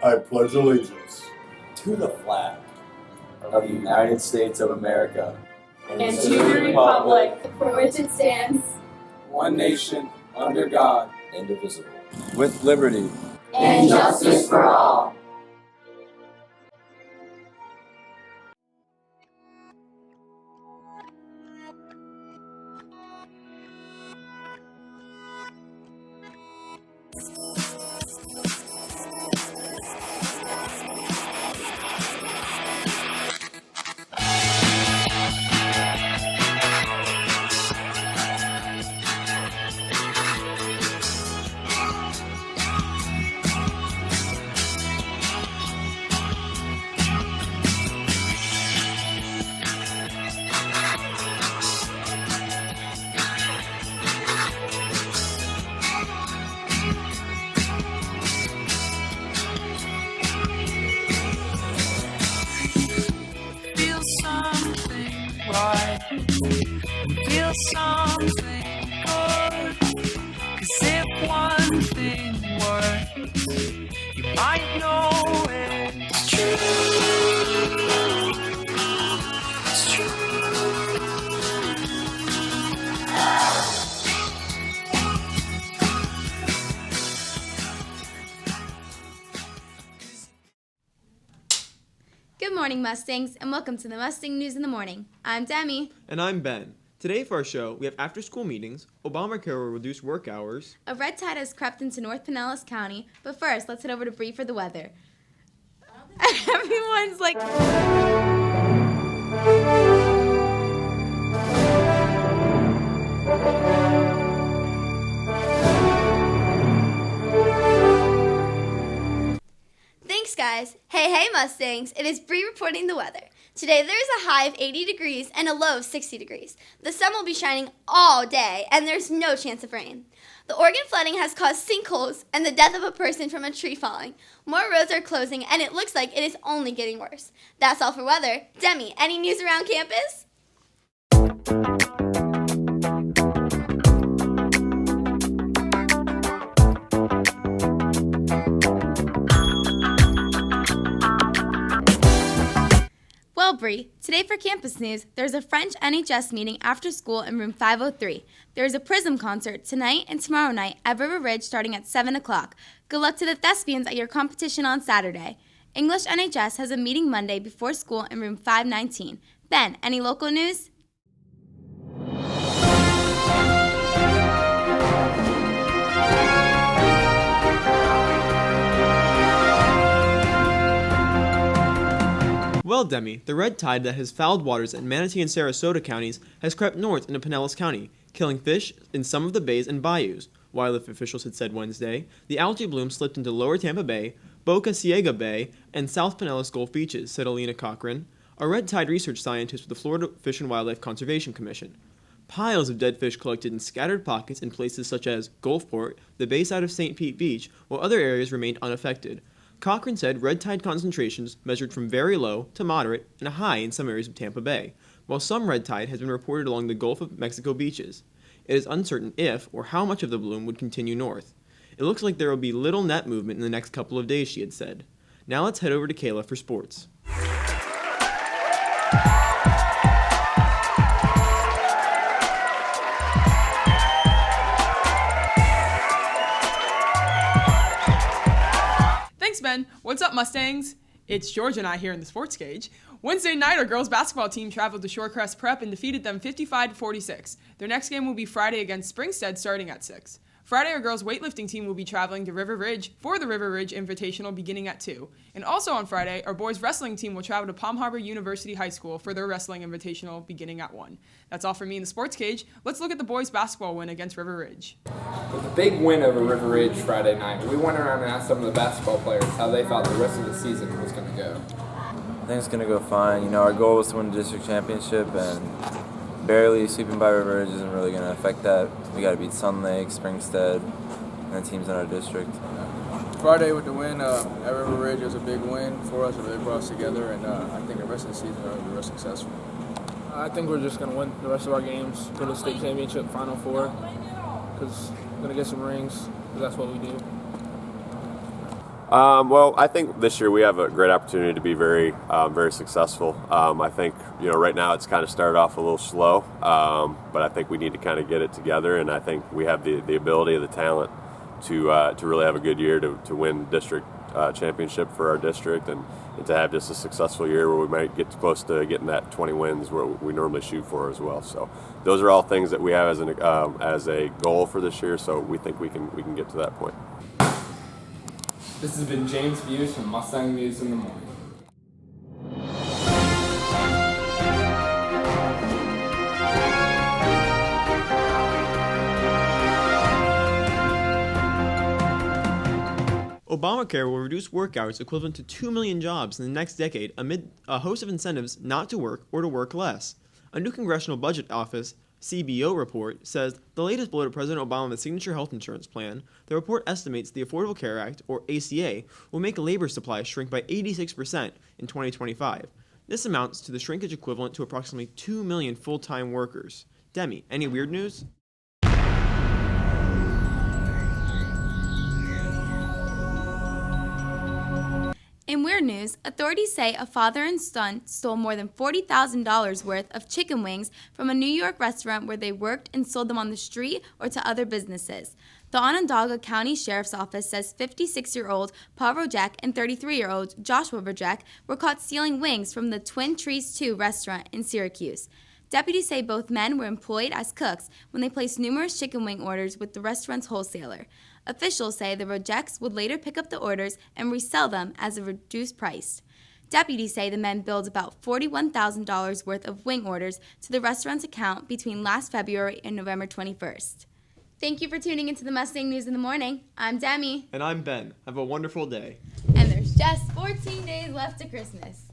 I pledge allegiance to the flag of the United States of America and to the republic for which it stands, one nation, under God, indivisible, with liberty and justice for all. Feel something good, 'cause if one thing works, you might know it's true. It's true. Good morning, Mustangs, and welcome to the Mustang News in the Morning. I'm Demi. And I'm Ben. Today for our show, we have after-school meetings, Obamacare will reduce work hours. A red tide has crept into North Pinellas County, but first, let's head over to Bree for the weather. Everyone's like... Thanks, guys. Hey, Mustangs. It is Bree reporting the weather. Today, there is a high of 80 degrees and a low of 60 degrees. The sun will be shining all day, and there's no chance of rain. The Oregon flooding has caused sinkholes and the death of a person from a tree falling. More roads are closing, and it looks like it is only getting worse. That's all for weather. Demi, any news around campus? Well, Bree, today for campus news, there's a French NHS meeting after school in room 503. There's a Prism concert tonight and tomorrow night at River Ridge starting at 7 o'clock. Good luck to the thespians at your competition on Saturday. English NHS has a meeting Monday before school in room 519. Ben, any local news? Well, Demi, the red tide that has fouled waters in Manatee and Sarasota counties has crept north into Pinellas County, killing fish in some of the bays and bayous. Wildlife officials had said Wednesday, the algae bloom slipped into lower Tampa Bay, Boca Ciega Bay, and South Pinellas Gulf beaches, said Alina Cochran, a red tide research scientist with the Florida Fish and Wildlife Conservation Commission. Piles of dead fish collected in scattered pockets in places such as Gulfport, the bay side of St. Pete Beach, while other areas remained unaffected. Cochran said red tide concentrations measured from very low to moderate and a high in some areas of Tampa Bay, while some red tide has been reported along the Gulf of Mexico beaches. It is uncertain if or how much of the bloom would continue north. It looks like there will be little net movement in the next couple of days, she had said. Now let's head over to Kayla for sports. Thanks, Ben. What's up, Mustangs? It's George and I here in the sports cage. Wednesday night, our girls basketball team traveled to Shorecrest Prep and defeated them 55-46. Their next game will be Friday against Springstead starting at 6. Friday, our girls weightlifting team will be traveling to River Ridge for the River Ridge Invitational beginning at 2. And also on Friday, our boys wrestling team will travel to Palm Harbor University High School for their wrestling invitational beginning at 1. That's all for me in the sports cage. Let's look at the boys basketball win against River Ridge. With a big win over River Ridge Friday night, we went around and asked some of the basketball players how they thought the rest of the season was going to go. I think it's going to go fine. You know, our goal was to win the district championship, and barely sweeping by River Ridge isn't really going to affect that. We got to beat Sun Lake, Springstead, and the teams in our district. Friday with the win at River Ridge was a big win for us. It really brought us together, and I think the rest of the season will be real successful. I think we're just going to win the rest of our games, go to the state championship, Final Four, because we're going to get some rings, because that's what we do. Well, I think this year we have a great opportunity to be very, very successful. I think right now it's kind of started off a little slow, but I think we need to kind of get it together, and I think we have the ability, the talent to really have a good year to win district championship for our district, and to have just a successful year where we might get close to getting that 20 wins where we normally shoot for as well. So those are all things that we have as a goal for this year. So we think we can get to that point. This has been James Buse from Mustang News in the Morning. Obamacare will reduce work hours equivalent to 2 million jobs in the next decade amid a host of incentives not to work or to work less. A new Congressional Budget Office CBO report says the latest blow to President Obama's signature health insurance plan. The report estimates the Affordable Care Act, or ACA, will make labor supply shrink by 86% in 2025. This amounts to the shrinkage equivalent to approximately 2 million full-time workers. Demi, any weird news? In weird news, authorities say a father and son stole more than $40,000 worth of chicken wings from a New York restaurant where they worked and sold them on the street or to other businesses. The Onondaga County Sheriff's Office says 56-year-old Paul Rojek and 33-year-old Joshua Rojek were caught stealing wings from the Twin Trees 2 restaurant in Syracuse. Deputies say both men were employed as cooks when they placed numerous chicken wing orders with the restaurant's wholesaler. Officials say the Rojeks would later pick up the orders and resell them as a reduced price. Deputies say the men billed about $41,000 worth of wing orders to the restaurant's account between last February and November 21st. Thank you for tuning into the Mustang News in the Morning. I'm Demi. And I'm Ben. Have a wonderful day. And there's just 14 days left to Christmas.